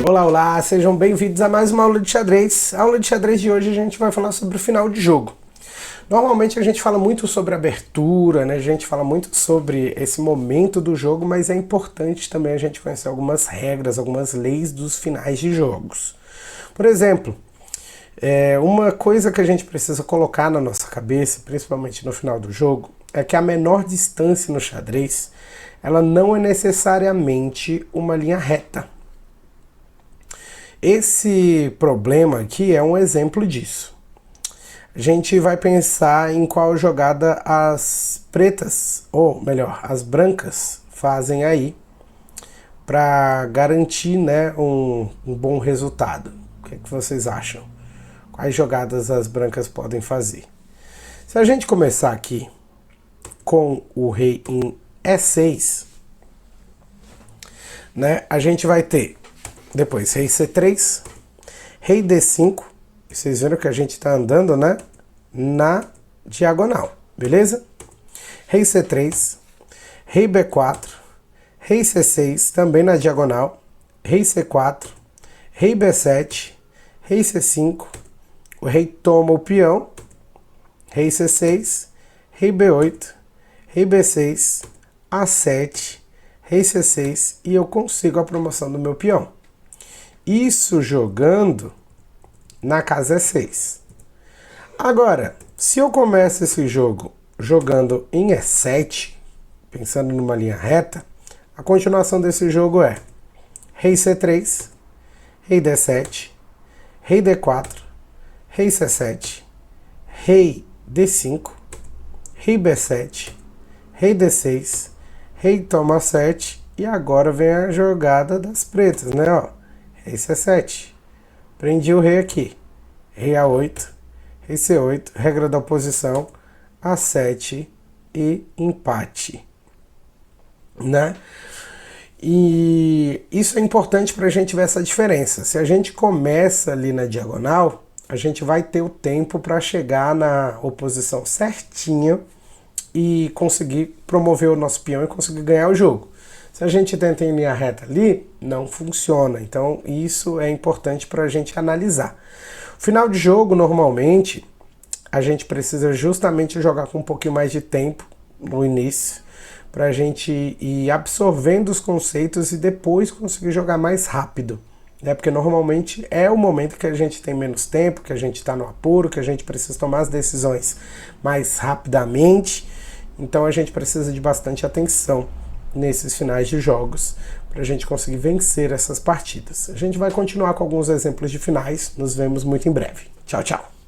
Olá, olá, sejam bem-vindos a mais uma aula de xadrez. A aula de xadrez de hoje a gente vai falar sobre o final de jogo. Normalmente a gente fala muito sobre abertura, né? A gente fala muito sobre esse momento do jogo, mas é importante também a gente conhecer algumas regras, algumas leis dos finais de jogos. Por exemplo, uma coisa que a gente precisa colocar na nossa cabeça, principalmente no final do jogo, é que a menor distância no xadrez, ela não é necessariamente uma linha reta. Esse problema aqui é um exemplo disso. A gente vai pensar em qual jogada as pretas, ou melhor, as brancas fazem aí para garantir, né, um bom resultado. O que é que vocês acham? Quais jogadas as brancas podem fazer? Se a gente começar aqui com o rei em E6, né, a gente vai ter depois rei C3, rei D5, vocês viram que a gente está andando, né, na diagonal, beleza? Rei C3, rei B4, rei C6, também na diagonal, rei C4, rei B7, rei C5, o rei toma o peão, rei C6, rei B8, rei B6, A7, rei C6 e eu consigo a promoção do meu peão. Isso jogando na casa E6. Agora, se eu começo esse jogo jogando em E7, pensando numa linha reta, a continuação desse jogo é rei C3, rei D7, rei D4, rei C7, rei D5, rei B7, rei D6, rei toma 7 e agora vem a jogada das pretas, né? Ó, rei C7, prendi o rei aqui, rei A8, rei C8, regra da oposição, A7 e empate, né? E isso é importante para a gente ver essa diferença. Se a gente começa ali na diagonal, a gente vai ter o tempo para chegar na oposição certinha e conseguir promover o nosso peão e conseguir ganhar o jogo. Se a gente tenta em linha reta ali, não funciona. Então isso é importante para a gente analisar. Final de jogo, normalmente, a gente precisa justamente jogar com um pouquinho mais de tempo no início, para a gente ir absorvendo os conceitos e depois conseguir jogar mais rápido, né? Porque normalmente é o momento que a gente tem menos tempo, que a gente está no apuro, que a gente precisa tomar as decisões mais rapidamente. Então a gente precisa de bastante atenção nesses finais de jogos para a gente conseguir vencer essas partidas. A gente vai continuar com alguns exemplos de finais. Nos vemos muito em breve. Tchau, tchau!